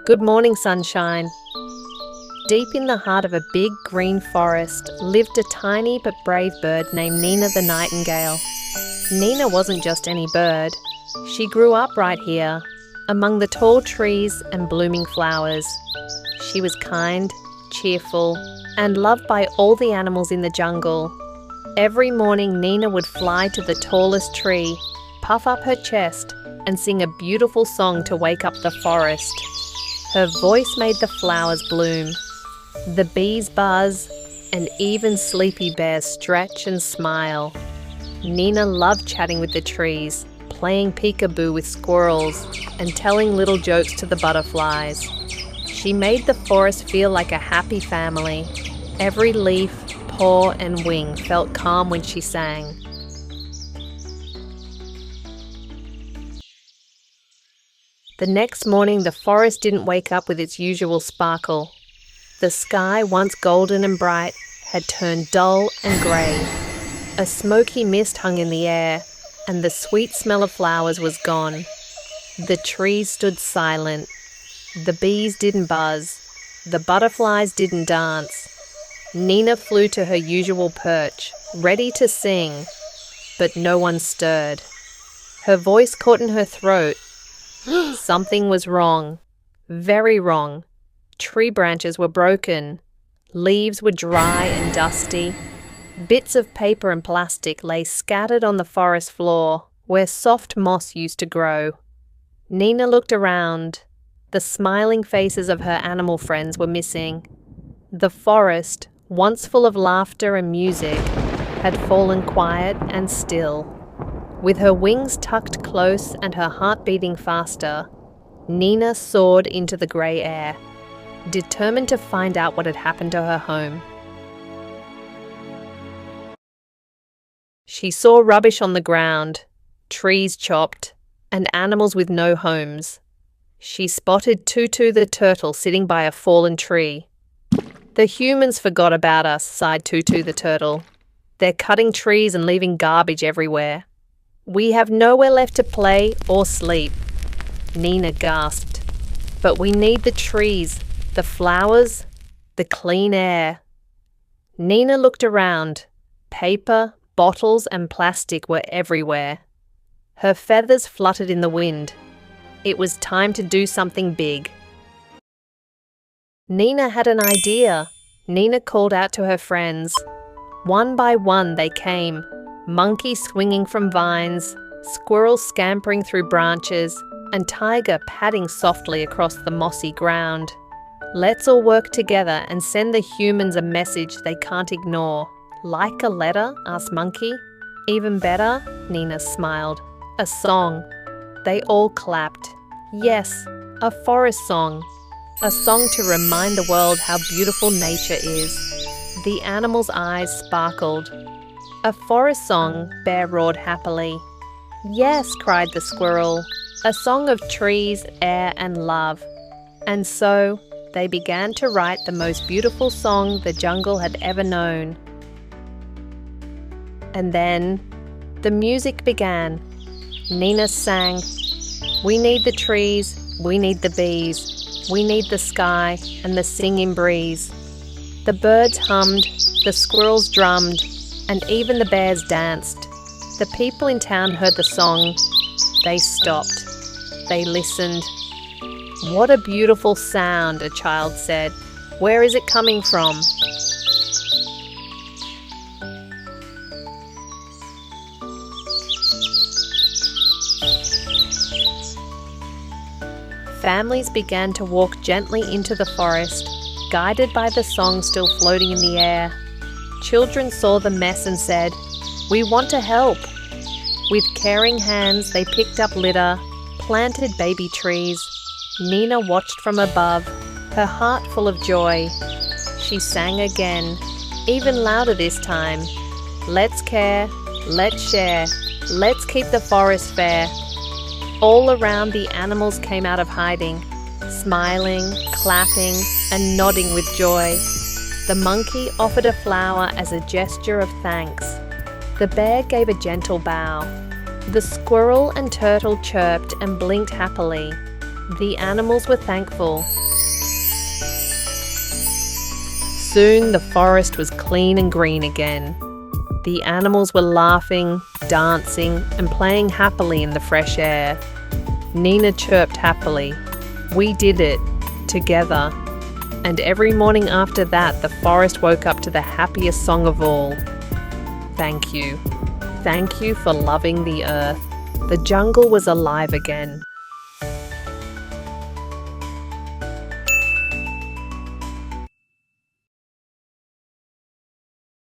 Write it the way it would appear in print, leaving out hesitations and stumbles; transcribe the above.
Good morning, sunshine. Deep in the heart of a big green forest lived a tiny but brave bird named Nina the Nightingale. Nina wasn't just any bird. She grew up right here, among the tall trees and blooming flowers. She was kind, cheerful, and loved by all the animals in the jungle. Every morning, Nina would fly to the tallest tree, puff up her chest, and sing a beautiful song to wake up the forest. Her voice made the flowers bloom. The bees buzz, and even sleepy bears stretch and smile. Nina loved chatting with the trees, playing peekaboo with squirrels, and telling little jokes to the butterflies. She made the forest feel like a happy family. Every leaf, paw, and wing felt calm when she sang. The next morning, the forest didn't wake up with its usual sparkle. The sky, once golden and bright, had turned dull and grey. A smoky mist hung in the air, and the sweet smell of flowers was gone. The trees stood silent. The bees didn't buzz. The butterflies didn't dance. Nina flew to her usual perch, ready to sing, but no one stirred. Her voice caught in her throat. Something was wrong. Very wrong. Tree branches were broken. Leaves were dry and dusty. Bits of paper and plastic lay scattered on the forest floor, where soft moss used to grow. Nina looked around. The smiling faces of her animal friends were missing. The forest, once full of laughter and music, had fallen quiet and still. With her wings tucked close and her heart beating faster, Nina soared into the grey air, determined to find out what had happened to her home. She saw rubbish on the ground, trees chopped, and animals with no homes. She spotted Tutu the turtle sitting by a fallen tree. "The humans forgot about us," sighed Tutu the turtle. "They're cutting trees and leaving garbage everywhere. We have nowhere left to play or sleep." Nina gasped. "But we need the trees, the flowers, the clean air." Nina looked around. Paper, bottles, and plastic were everywhere. Her feathers fluttered in the wind. It was time to do something big. Nina had an idea. Nina called out to her friends. One by one they came, monkeys swinging from vines, squirrels scampering through branches, and tiger padding softly across the mossy ground. "Let's all work together and send the humans a message they can't ignore." "Like a letter?" asked Monkey. "Even better," Nina smiled. "A song." They all clapped. Yes, a forest song. A song to remind the world how beautiful nature is. The animals' eyes sparkled. "A forest song," Bear roared happily. "Yes," cried the squirrel. "A song of trees, air, and love." And so they began to write the most beautiful song the jungle had ever known. And then the music began. Nina sang, "We need the trees, we need the bees, we need the sky and the singing breeze." The birds hummed, the squirrels drummed, and even the bears danced. The people in town heard the song. They stopped. They listened. "What a beautiful sound," a child said. "Where is it coming from?" Families began to walk gently into the forest, guided by the song still floating in the air. Children saw the mess and said, "We want to help." With caring hands, they picked up litter, planted baby trees. Nina watched from above, her heart full of joy. She sang again, even louder this time. "Let's care, let's share, let's keep the forest fair." All around, the animals came out of hiding, smiling, clapping, and nodding with joy. The monkey offered a flower as a gesture of thanks. The bear gave a gentle bow. The squirrel and turtle chirped and blinked happily. The animals were thankful. Soon the forest was clean and green again. The animals were laughing, dancing, and playing happily in the fresh air. Nina chirped happily. We did it, together. And every morning after that, the forest woke up to the happiest song of all. Thank you. Thank you for loving the earth. The jungle was alive again.